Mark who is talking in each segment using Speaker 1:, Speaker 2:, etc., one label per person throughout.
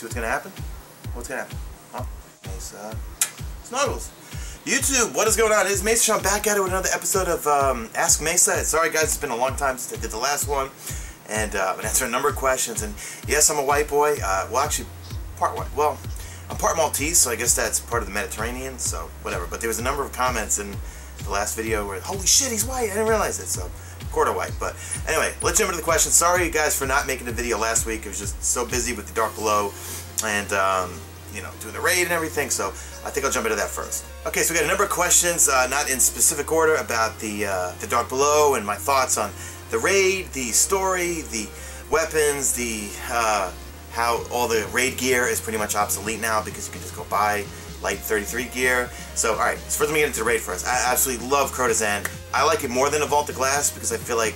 Speaker 1: See what's gonna happen? What's gonna happen? Huh? Mesa. Snuggles. YouTube, what is going on? It is Mesa. I'm back at it with another episode of Ask Mesa. Sorry guys, it's been a long time since I did the last one. And I've been answering a number of questions. And yes, I'm a white boy. Well, actually, part white. Well, I'm part Maltese, so I guess that's part of the Mediterranean, so whatever. But there was a number of comments in the last video where, holy shit, he's white. I didn't realize it, so quarter white. But anyway, let's jump into the question. Sorry, you guys, for not making a video last week. I was just so busy with the Dark Below and, you know, doing the raid and everything, so I think I'll jump into that first. Okay, so we got a number of questions, not in specific order, about the Dark Below and my thoughts on the raid, the story, the weapons, the how all the raid gear is pretty much obsolete now because you can just go buy light 33 gear. So, alright, so first let me get into the raid first. I absolutely love Crotazan. I like it more than a Vault of Glass because I feel like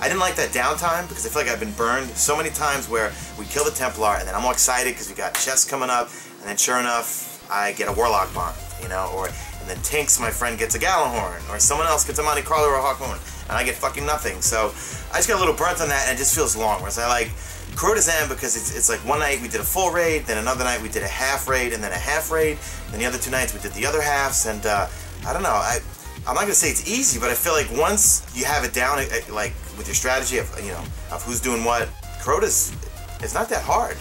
Speaker 1: I didn't like that downtime because I feel like I've been burned so many times where we kill the Templar and then I'm all excited because we got chests coming up, and then sure enough I get a Warlock Bond, you know, and then Tinks, my friend, gets a Gallahorn, or someone else gets a Monte Carlo or a Hawkmoon, and I get fucking nothing. So I just got a little burnt on that, and it just feels long. Whereas I like Crotazan because it's like one night we did a full raid, then another night we did a half raid, and then a half raid, then the other 2 nights we did the other halves, and I don't know, I'm not gonna say it's easy, but I feel like once you have it down, like with your strategy of, you know, of who's doing what, Crotas, it's not that hard,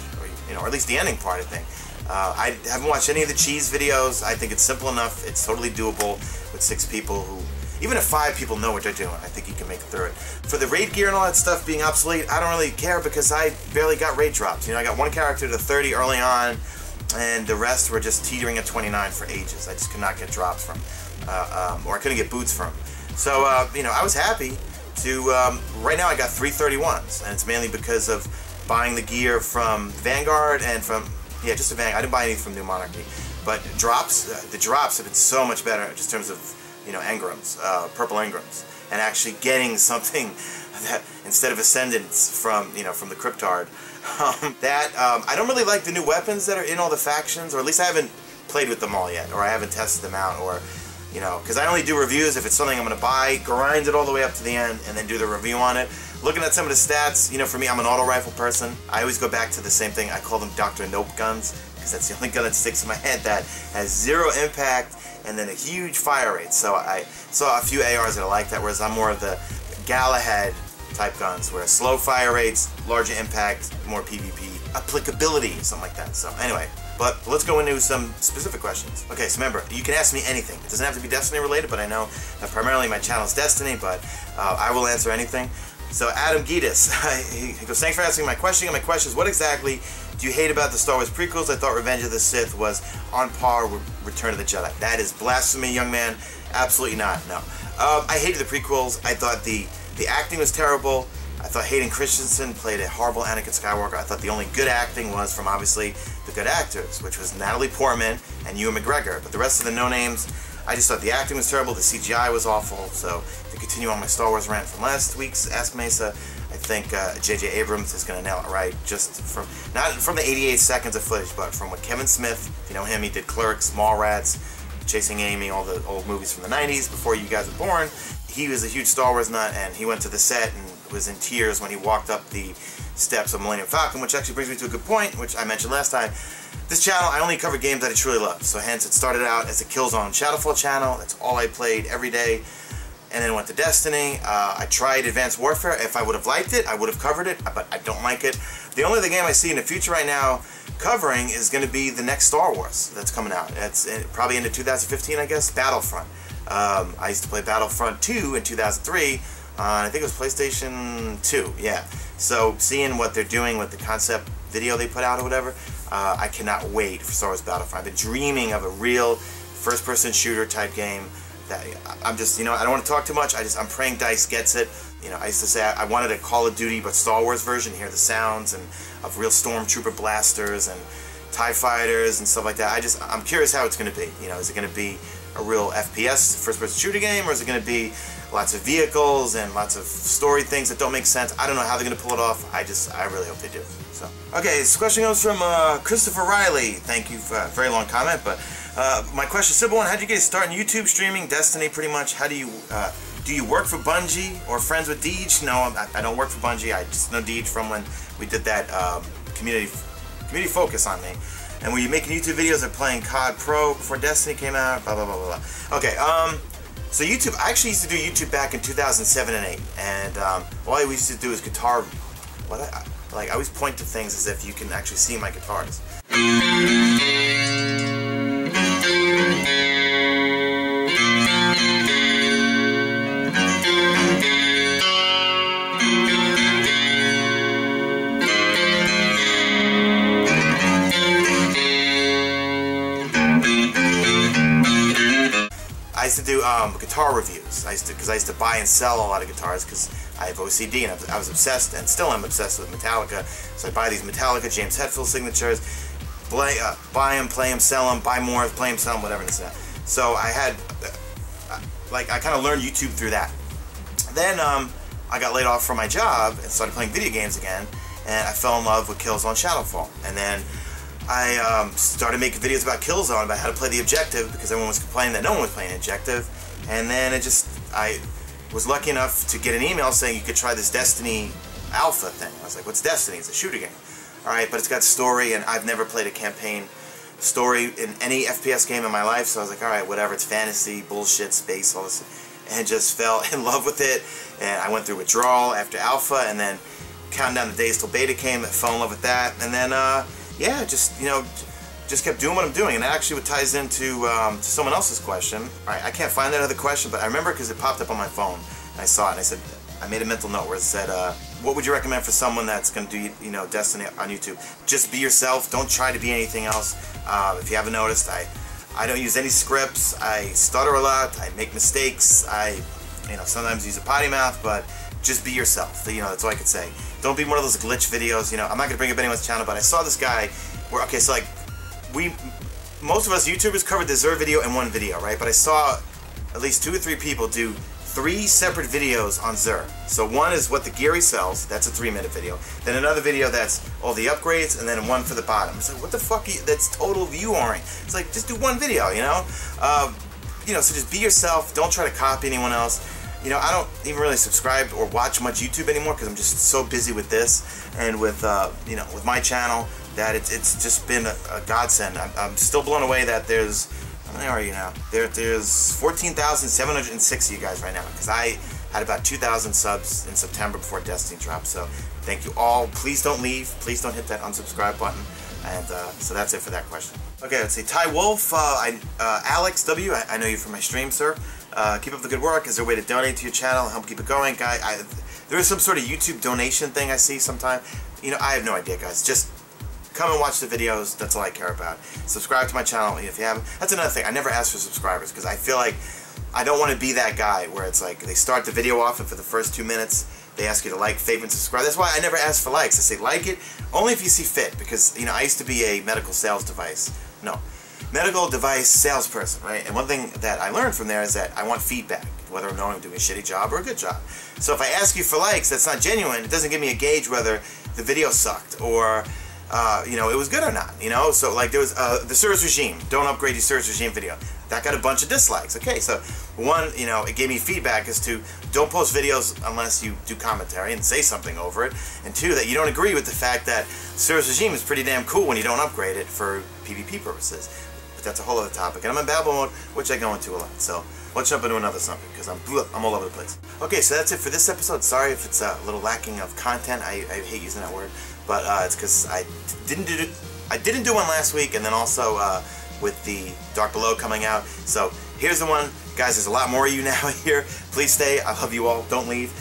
Speaker 1: or at least the ending part, I think. I haven't watched any of the cheese videos. I think it's simple enough. It's totally doable with 6 people who, even if 5 people know what they're doing, I think you can make it through it. For the raid gear and all that stuff being obsolete, I don't really care because I barely got raid drops. You know, I got one character to 30 early on, and the rest were just teetering at 29 for ages. I just could not get drops from, or I couldn't get boots from. So, you know, I was happy to, right now I got 3 31s, and it's mainly because of buying the gear from Vanguard and from, yeah, just a Vanguard. I didn't buy any from New Monarchy. But drops, the drops have been so much better just in terms of, you know, engrams, purple engrams, and actually getting something that instead of Ascendants from, you know, from the Cryptard. I don't really like the new weapons that are in all the factions, or at least I haven't played with them all yet, or I haven't tested them out, or, you know, because I only do reviews if it's something I'm going to buy, grind it all the way up to the end, and then do the review on it. Looking at some of the stats, you know, for me, I'm an auto rifle person. I always go back to the same thing. I call them Dr. Nope guns, because that's the only gun that sticks in my head that has 0 impact and then a huge fire rate. So I saw a few ARs that I like that, whereas I'm more of the Galahad type guns, where slow fire rates, larger impact, more PvP applicability, something like that. So anyway, but let's go into some specific questions. Okay, so remember, you can ask me anything. It doesn't have to be Destiny related, but I know that primarily my channel is Destiny, but I will answer anything. So Adam Giedis, he goes, thanks for asking my question. And my question is, what exactly do you hate about the Star Wars prequels? I thought Revenge of the Sith was on par with Return of the Jedi. That is blasphemy, young man. Absolutely not, no. I hated the prequels. I thought the acting was terrible. I thought Hayden Christensen played a horrible Anakin Skywalker. I thought the only good acting was from, obviously, the good actors, which was Natalie Portman and Ewan McGregor. But the rest of the no-names, I just thought the acting was terrible, the CGI was awful. So to continue on my Star Wars rant from last week's Ask Mesa, I think J.J. Abrams is going to nail it right, just from, not from the 88 seconds of footage, but from what Kevin Smith, if you know him, he did Clerks, Mallrats, Chasing Amy, all the old movies from the 90s before you guys were born. He was a huge Star Wars nut, and he went to the set and was in tears when he walked up the steps of Millennium Falcon, which actually brings me to a good point, which I mentioned last time. This channel, I only cover games that I truly love, so hence it started out as a Killzone Shadowfall channel. That's all I played every day, and then went to Destiny. I tried Advanced Warfare. If I would have liked it, I would have covered it, but I don't like it. The only other game I see in the future right now covering is going to be the next Star Wars that's coming out. It's probably into 2015, I guess, Battlefront. I used to play Battlefront 2 in 2003, I think it was PlayStation 2, yeah. So seeing what they're doing with the concept video they put out or whatever, I cannot wait for Star Wars Battlefront. I've been dreaming of a real first-person shooter type game that I'm just, you know, I don't want to talk too much. I'm praying DICE gets it. You know, I used to say I wanted a Call of Duty but Star Wars version, hear the sounds and of real stormtrooper blasters and TIE fighters and stuff like that. I'm curious how it's going to be. You know, is it going to be a real FPS first-person shooter game, or is it going to be lots of vehicles and lots of story things that don't make sense? I don't know how they're going to pull it off. I really hope they do. So, okay, this question comes from Christopher Riley. Thank you for a very long comment, but my question, simple one: how did you get started in YouTube streaming, Destiny, pretty much? How do you work for Bungie or friends with Deej? No, I don't work for Bungie. I just know Deej from when we did that community community focus on me. And were you making YouTube videos or playing COD Pro before Destiny came out? Blah, blah, blah, blah, blah. Okay, so YouTube, I actually used to do YouTube back in 2007 and 8. And all we used to do is guitar, I always point to things as if you can actually see my guitars. I used to do guitar reviews. Because I used to buy and sell a lot of guitars because I have OCD and I was obsessed, and still am obsessed with Metallica. So I buy these Metallica James Hetfield signatures, buy them, play them, sell them, buy more, play them, sell them, whatever. So I had, I kind of learned YouTube through that. Then I got laid off from my job and started playing video games again, and I fell in love with Killzone Shadowfall. And then I started making videos about Killzone, about how to play the objective, because everyone was complaining that no one was playing objective. And then I was lucky enough to get an email saying you could try this Destiny alpha thing. I was like, what's Destiny? It's a shooter game. Alright, but it's got story, and I've never played a campaign story in any FPS game in my life, so I was like, alright, whatever, it's fantasy, bullshit, space, all this, and just fell in love with it. And I went through withdrawal after alpha, and then counting down the days till beta came, I fell in love with that, and then yeah, just kept doing what I'm doing. And that actually ties into to someone else's question. Alright, I can't find that other question, but I remember because it popped up on my phone, and I saw it, and I said, I made a mental note where it said, what would you recommend for someone that's going to do, Destiny on YouTube? Just be yourself. Don't try to be anything else. If you haven't noticed, I don't use any scripts. I stutter a lot. I make mistakes. I, sometimes use a potty mouth, but just be yourself. That's all I could say. Don't be one of those glitch videos. I'm not going to bring up anyone's channel, but I saw this guy where, okay, so most of us YouTubers covered the Xur video in one video, right? But I saw at least 2 or 3 people do 3 separate videos on Xur. So one is what the gear he sells, that's a 3-minute video. Then another video that's all the upgrades, and then one for the bottom. It's like, what the fuck, that's total view whoring. It's like, just do one video, so just be yourself, don't try to copy anyone else. I don't even really subscribe or watch much YouTube anymore because I'm just so busy with this and with, with my channel that it's just been a godsend. I'm still blown away that there's, how many are you now? There's 14,706 of you guys right now, because I had about 2,000 subs in September before Destiny dropped. So thank you all. Please don't leave. Please don't hit that unsubscribe button. And so that's it for that question. Okay, let's see. Ty Wolf, Alex W. I know you from my stream, sir. Keep up the good work. Is there a way to donate to your channel and help keep it going? There is some sort of YouTube donation thing I see sometime. I have no idea, guys. Just come and watch the videos. That's all I care about. Subscribe to my channel if you haven't. That's another thing. I never ask for subscribers because I feel like I don't want to be that guy where it's like they start the video off and for the first 2 minutes they ask you to like, favorite, and subscribe. That's why I never ask for likes. I say like it only if you see fit, because I used to be a medical device salesperson, right? And one thing that I learned from there is that I want feedback, whether or not I'm doing a shitty job or a good job. So if I ask you for likes, that's not genuine. It doesn't give me a gauge whether the video sucked or it was good or not, So like there was the Service Regime, don't upgrade your Service Regime video. That got a bunch of dislikes. Okay, so one, it gave me feedback as to don't post videos unless you do commentary and say something over it. And 2, that you don't agree with the fact that Service Regime is pretty damn cool when you don't upgrade it for PvP purposes. But that's a whole other topic. And I'm in babble mode, which I go into a lot. So let's jump into another something, because I'm all over the place. Okay, so that's it for this episode. Sorry if it's a little lacking of content. I hate using that word. But it's because I didn't do one last week, and then also with the Dark Below coming out. So here's the one. Guys, there's a lot more of you now here. Please stay. I love you all. Don't leave.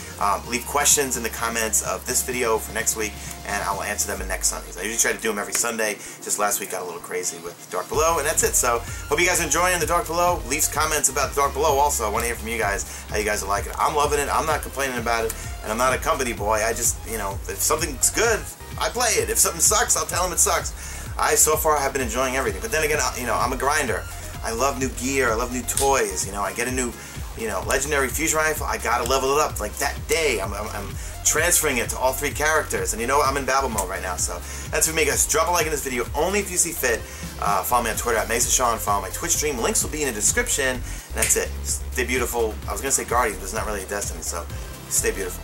Speaker 1: Leave questions in the comments of this video for next week, and I will answer them in next Sundays. I usually try to do them every Sunday. Just last week got a little crazy with Dark Below, and that's it. So hope you guys are enjoying the Dark Below. Leave comments about the Dark Below also. I want to hear from you guys, how you guys are liking it. I'm loving it. I'm not complaining about it, and I'm not a company boy. I just, if something's good, I play it. If something sucks, I'll tell them it sucks. So far have been enjoying everything. But then again, I'm a grinder. I love new gear. I love new toys. I get a new, legendary fusion rifle. I gotta level it up. Like that day, I'm transferring it to all 3 characters. And I'm in babble mode right now. So that's for me, guys. Drop a like in this video only if you see fit. Follow me on Twitter at Mesa Sean. Follow my Twitch stream. Links will be in the description. And that's it. Stay beautiful. I was gonna say Guardians, but it's not really a Destiny. So stay beautiful.